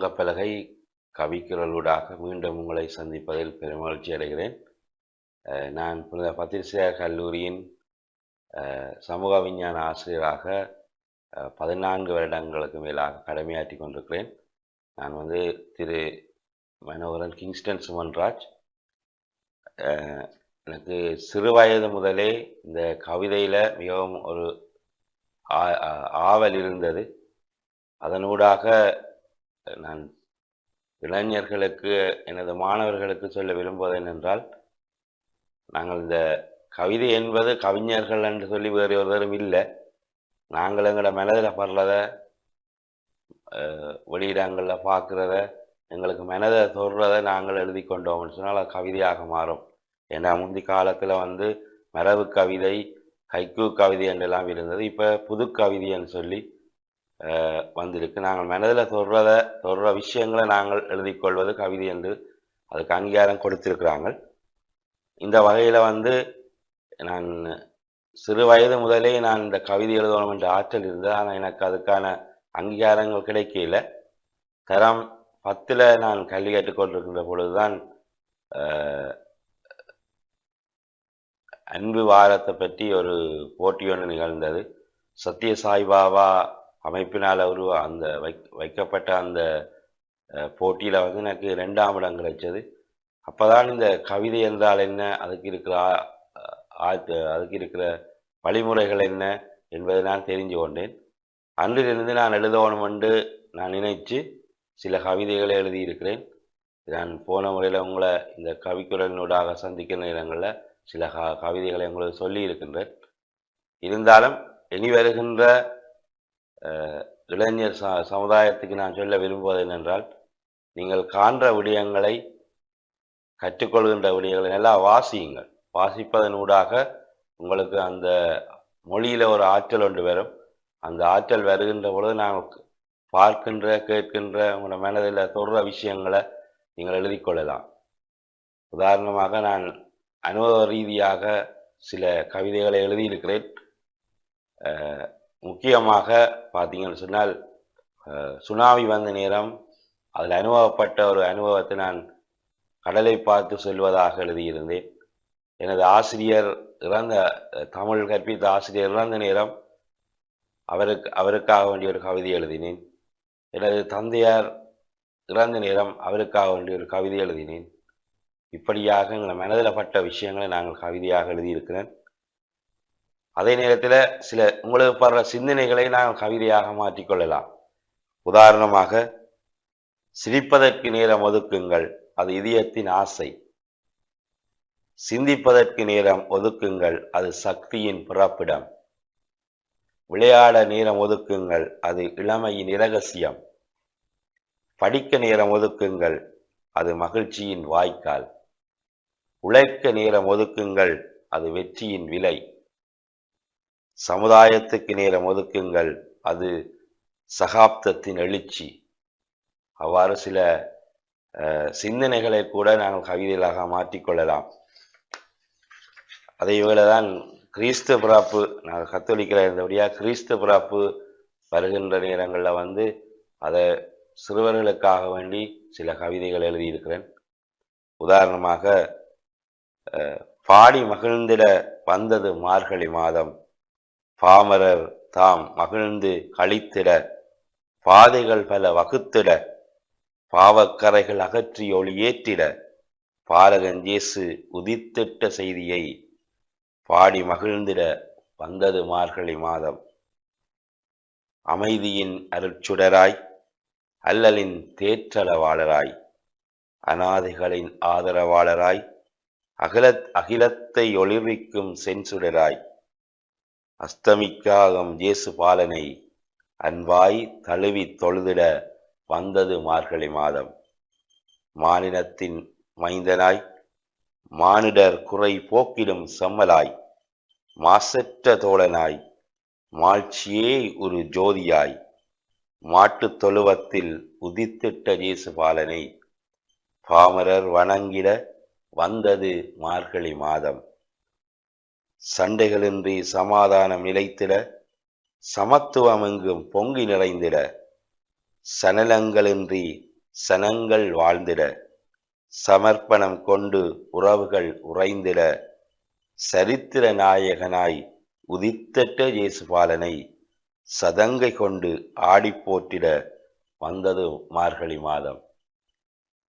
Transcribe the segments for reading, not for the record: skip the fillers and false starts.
அங்கப்பலகை கவிக்குரலூடாக மீண்டும் உங்களை சந்திப்பதில் பெருமகிழ்ச்சி அடைகிறேன். நான் புனித பத்திரிசியார் கல்லூரியின் சமூக விஞ்ஞான ஆசிரியராக 14 வருடங்களுக்கு மேலாக கடமையாற்றி கொண்டிருக்கிறேன். நான் திரு மனோகரன் கிங்ஸ்டன் சுமன்ராஜ். எனக்கு சிறு வயது முதலே இந்த கவிதையில் மிகவும் ஒரு ஆவல் இருந்தது. அதனூடாக நான் இளைஞர்களுக்கு, எனது மாணவர்களுக்கு சொல்ல விரும்புவது என்னென்றால், நாங்கள் இந்த கவிதை என்பது கவிஞர்கள் என்று சொல்லி வேறு ஒருவரும் இல்லை. நாங்கள் எங்களோட மனதில் படுறத வெளியிடங்களில் பார்க்குறத, எங்களுக்கு மனதை தொடுறதை நாங்கள் எழுதி கொண்டோம்னு சொன்னால் அது கவிதையாக மாறும். ஏன்னா முந்தி காலத்தில் மரபு கவிதை, ஹைக்கூ கவிதை என்றெல்லாம் இருந்தது. இப்போ புது கவிதைன்னு சொல்லி வந்திருக்கு. நாங்கள் மனதில் தொடுற விஷயங்களை நாங்கள் எழுதிக்கொள்வது கவிதை என்று அதுக்கு அங்கீகாரம் கொடுத்திருக்கிறாங்க. இந்த வகையில் நான் சிறு வயது முதலே நான் இந்த கவிதை எழுதணும் என்ற ஆற்றல் இருந்தது. ஆனால் எனக்கு அதுக்கான அங்கீகாரங்கள் கிடைக்கல. தரம் 10 நான் கல்வி கற்றுக்கொண்டிருக்கின்ற பொழுதுதான் அன்பு வாரத்தை பற்றி ஒரு போட்டி ஒன்று நிகழ்ந்தது. சத்ய சாய்பாபா அமைப்பினால் அந்த வைக்கப்பட்ட அந்த போட்டியில் எனக்கு 2ஆம் இடம் கிடைச்சது. அப்போதான் இந்த கவிதை என்றால் என்ன, அதுக்கு இருக்கிற வழிமுறைகள் என்ன என்பதை நான் தெரிஞ்சு கொண்டேன். அன்றிலிருந்து நான் எழுதணும் என்று நான் நினைத்து சில கவிதைகளை எழுதியிருக்கிறேன். நான் போன முறையில் உங்களை இந்த கவிக்குரலினூடாக சந்திக்கிற நேரங்களில் சில கவிதைகளை உங்களுக்கு சொல்லி இருக்கின்றேன். இருந்தாலும் இனி வருகின்ற இளைஞர் சமுதாயத்துக்கு நான் சொல்ல விரும்புவது என்னென்றால், நீங்கள் காண்ற விடயங்களை, கற்றுக்கொள்கின்ற விடயங்களை நல்லா வாசியுங்கள். வாசிப்பதனூடாக உங்களுக்கு அந்த மொழியில் ஒரு ஆற்றல் ஒன்று வரும். அந்த ஆற்றல் வருகின்ற பொழுது நாங்கள் பார்க்கின்ற, கேட்கின்ற, உங்களோட மனதில் தொடுற விஷயங்களை நீங்கள் எழுதி கொள்ளலாம். உதாரணமாக நான் அனுபவ ரீதியாக சில கவிதைகளை எழுதியிருக்கிறேன். முக்கியமாக பார்த்தீங்கன்னு சொன்னால், சுனாமி வந்த நேரம் அதில் அனுபவப்பட்ட ஒரு அனுபவத்தை நான் கடலை பார்த்து சொல்வதாக எழுதியிருந்தேன். எனது ஆசிரியர் தமிழ் கற்பித்த ஆசிரியர் இறந்த நேரம் அவருக்காக வேண்டிய ஒரு கவிதை எழுதினேன். எனது தந்தையார் இறந்த நேரம் அவருக்காக வேண்டிய ஒரு கவிதை எழுதினேன். இப்படியாக எங்கள் மனதில் பட்ட விஷயங்களை நாங்கள் கவிதையாக எழுதியிருக்கிறேன். அதே நேரத்தில் சில உங்களுக்கு படுற சிந்தனைகளை நாங்கள் கவிதையாக மாற்றிக்கொள்ளலாம். உதாரணமாக, சிரிப்பதற்கு நேரம் ஒதுக்குங்கள், அது இதயத்தின் ஆசை. சிந்திப்பதற்கு நேரம் ஒதுக்குங்கள், அது சக்தியின் பிறப்பிடம். விளையாட நேரம் ஒதுக்குங்கள், அது இளமையின் இரகசியம். படிக்க நேரம் ஒதுக்குங்கள், அது மகிழ்ச்சியின் வாய்க்கால். உழைக்க நேரம் ஒதுக்குங்கள், அது வெற்றியின் விலை. சமுதாயத்துக்கு நேரம் ஒதுக்குங்கள், அது சகாப்தத்தின் எழுச்சி. அவ்வாறு சில சிந்தனைகளை கூட நாங்கள் கவிதைகளாக மாற்றிக்கொள்ளலாம். அதே வேளைதான் கிறிஸ்து பிறப்பு, நாங்கள் கத்தோலிக்கராக இருந்தபடியாக கிறிஸ்து பிறப்பு வருகின்ற நேரங்களில் அதை சிறுவர்களுக்காக வேண்டி சில கவிதைகள் எழுதியிருக்கிறேன். உதாரணமாக, பாடி மகிழ்ந்திட வந்தது மார்கழி மாதம், பாமரர் தாம் மகிழ்ந்து கழித்திட, பாதைகள் பல வகுத்திட, பாவக்கரைகள் அகற்றி ஒளியேற்றிட, பாலகன் இயேசு உதித்திட்ட செய்தியை பாடி மகிழ்ந்திட வந்தது மார்கழி மாதம். அமைதியின் அருட்சுடராய், அல்லலின் தேற்றளவாளராய், அநாதைகளின் ஆதரவாளராய், அகிலத்தை ஒளிர்விக்கும் சென்சுடராய், அஸ்தமிக்காகும் இயேசு பாலனை அன்பாய் தழுவி தொழுதிட வந்தது மார்கழி மாதம். மானினத்தின் மைந்தனாய், மானிடர் குறை போக்கிடும் செம்மலாய், மாசற்ற தோழனாய், மாட்சியே ஒரு ஜோதியாய், மாட்டுத் தொழுவத்தில் உதித்திட்ட இயேசு பாலனை பாமரர் வணங்கிட வந்தது மார்கழி மாதம். சண்டைகளின்றி சமாதானம் நிலைத்திட, சமத்துவம் எங்கும் பொங்கி நிறைந்திட, சனலங்களின்றி சனங்கள் வாழ்ந்திட, சமர்ப்பணம் கொண்டு உறவுகள் உறைந்திட, சரித்திர நாயகனாய் உதித்தட்ட இயேசுபாலனை சதங்கை கொண்டு ஆடிப் போற்றிட வந்தது மார்கழி மாதம்.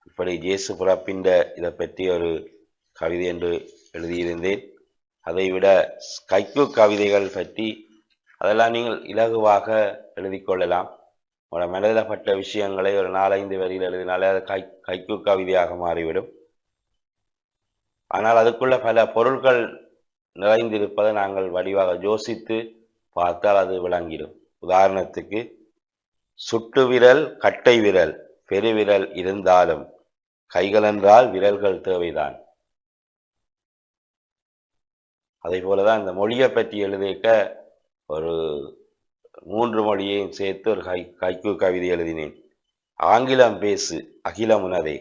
இப்படி இயேசு பிறப்பின்ற இதை பற்றி ஒரு கவிதை என்று எழுதியிருந்தேன். அதைவிட கைக்கு கவிதைகள் பற்றி அதெல்லாம் நீங்கள் இலகுவாக எழுதி கொள்ளலாம். உங்களோட மனதில் பட்ட விஷயங்களை ஒரு 4-5 வரியில் எழுதினாலே அது கைக்கு கவிதையாக மாறிவிடும். ஆனால் அதுக்குள்ள பல பொருட்கள் நிறைந்திருப்பதை நாங்கள் வடிவாக யோசித்து பார்த்தால் அது விளங்கிடும். உதாரணத்துக்கு, சுட்டு விரல், கட்டை விரல், பெருவிரல் இருந்தாலும் கைகள் என்றால் விரல்கள் தேவைதான். அதே போலதான் இந்த மொழியை பற்றி எழுதிக்க ஒரு 3 மொழியையும் சேர்த்து ஒரு கைக்கு கவிதை எழுதினேன். ஆங்கிலம் பேசு அகிலம் உனதே,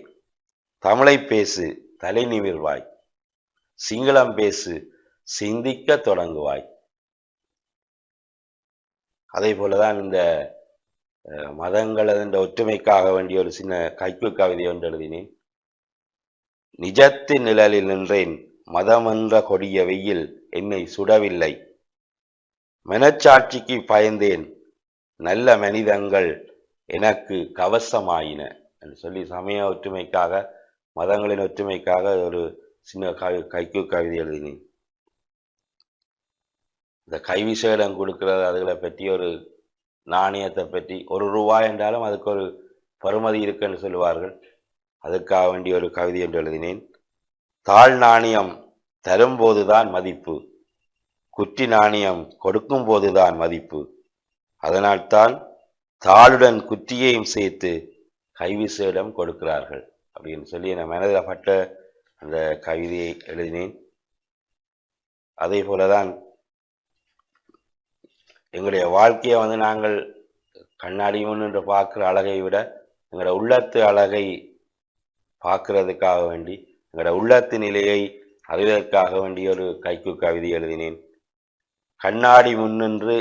தமிழை பேசு தலை நிமிர்வாய், சிங்களம் பேசு சிந்திக்க தொடங்குவாய். அதே போலதான் இந்த மதங்களது ஒற்றுமைக்காக வேண்டிய ஒரு சின்ன கைக்கு கவிதை ஒன்று எழுதினேன். நிஜத்தின் நிழலில் நின்றேன், மதமென்ற கொடிய வெயில் என்னை சுடவில்லை, மனச்சாட்சிக்கு பயந்தேன், நல்ல மனிதங்கள் எனக்கு கவசமாயின என்று சொல்லி சமய ஒற்றுமைக்காக, மதங்களின் ஒற்றுமைக்காக ஒரு சின்ன கைக்கு கவிதை எழுதினேன். இந்த கைவிசேடம் கொடுக்கிறது அதுகளை பற்றி ஒரு நாணயத்தை பற்றி, ₹1 என்றாலும் அதுக்கு ஒரு பருமதி இருக்குன்னு சொல்லுவார்கள். அதற்காக வேண்டிய ஒரு கவிதை என்று எழுதினேன். தாழ் நாணயம் தரும்போதுதான் மதிப்பு, குற்றி நாணயம் கொடுக்கும் போதுதான் மதிப்பு, அதனால்தான் தாளுடன் குற்றியையும் சேர்த்து கைவிசேடம் கொடுக்கிறார்கள் அப்படின்னு சொல்லி என் மனதில் பட்ட அந்த கவிதையை எழுதினேன். அதே போலதான் எங்களுடைய வாழ்க்கையை நாங்கள் கண்ணாடி முன்னு பார்க்குற அழகை விட எங்களோட உள்ளத்து அழகை பார்க்கறதுக்காக வேண்டி, எங்களோட உள்ளத்து நிலையை அறிவதற்காக வேண்டிய ஒரு கைக்கு கவிதை எழுதினேன். கண்ணாடி முன்னின்று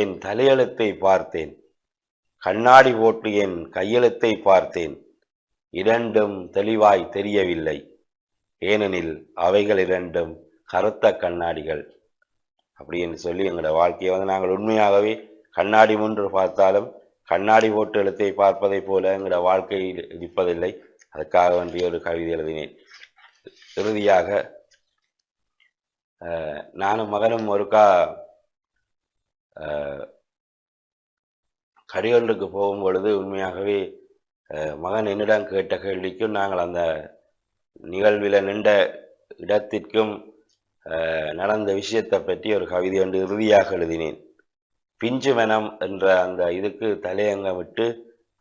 என் தலையெழுத்தை பார்த்தேன், கண்ணாடி போட்டு என் கையெழுத்தை பார்த்தேன், இரண்டும் தெளிவாய் தெரியவில்லை, ஏனெனில் அவைகள் இரண்டும் கருத்த கண்ணாடிகள் அப்படின்னு சொல்லி எங்களோட வாழ்க்கையை நாங்கள் உண்மையாகவே கண்ணாடி முன்று பார்த்தாலும் கண்ணாடி போட்டு எழுத்தை பார்ப்பதை போல எங்களோட வாழ்க்கையில் இருப்பதில்லை. அதுக்காக வேண்டிய ஒரு கவிதை எழுதினேன். இறுதியாக நானும் மகனும் ஒருக்கா கடியொன்றுக்கு போகும் பொழுது உண்மையாகவே மகன் என்னிடம் கேட்ட கேள்விக்கும் நாங்கள் அந்த நிகழ்வில் நின்ற இடத்திற்கும் நடந்த விஷயத்தை பற்றி ஒரு கவிதை ஒன்று இறுதியாக எழுதினேன். பிஞ்சு மனம் என்ற அந்த இதுக்கு தலையங்கமிட்டு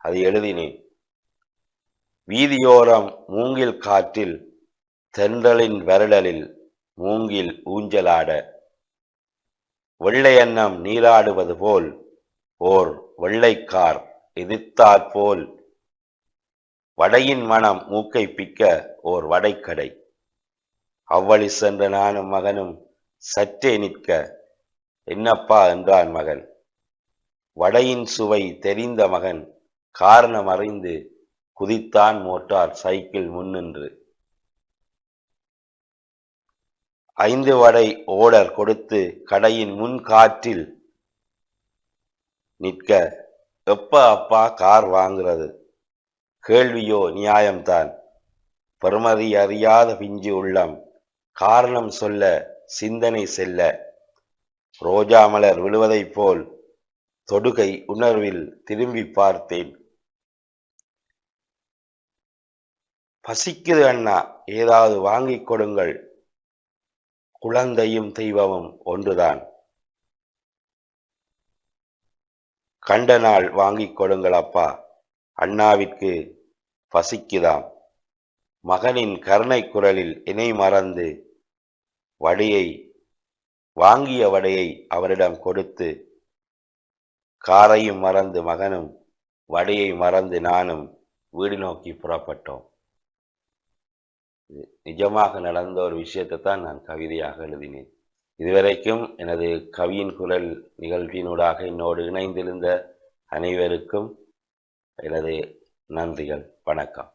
அதை எழுதினேன். வீதியோரம் மூங்கில் காற்றில் தென்றலின் வருடலில் மூங்கில் ஊஞ்சலாட, வெள்ளை எண்ணம் நீராடுவது போல் ஓர் வெள்ளைக்கார் எதிர்த்தாற்போல், வடையின் மனம் மூக்கை பிக்க ஓர் வடைக்கடை, அவ்வழி சென்ற நானும் மகனும் சற்றே நிற்க, என்னப்பா என்றான் மகன். வடையின் சுவை தெரிந்த மகன் காரணம் அறிந்து குதித்தான் மோட்டார் சைக்கிள் முன்னின்று. 5 வடை ஓடர் கொடுத்து கடையின் முன் காற்றில் நிற்க, எப்ப அப்பா கார் வாங்குறது? கேள்வியோ நியாயம்தான். பெருமதி அறியாத பிஞ்சு உள்ளம் காரணம் சொல்ல சிந்தனை செல்ல, ரோஜா மலர் விழுவதைப் போல் தொடுகை உணர்வில் திரும்பி பார்த்தேன். பசிக்குது அண்ணா, ஏதாவது வாங்கிக் கொடுங்கள், குழந்தையும் தெய்வமும் ஒன்றுதான், கண்ட நாள் வாங்கிக் கொடுங்கள் அப்பா, அண்ணாவிற்கு பசிக்குதாம். மகனின் கருணை குரலில் இணை மறந்து வாங்கிய வடையை அவரிடம் கொடுத்து, காரையும் மறந்து மகனும் வடையை மறந்து நானும் வீடு நோக்கி புறப்பட்டோம். நிஜமாக நடந்த ஒரு விஷயத்தை தான் நான் கவிதையாக எழுதினேன். இதுவரைக்கும் எனது கவியின் குரல் நிகழ்வினூடாக என்னோடு இணைந்திருந்த அனைவருக்கும் எனது நன்றிகள். வணக்கம்.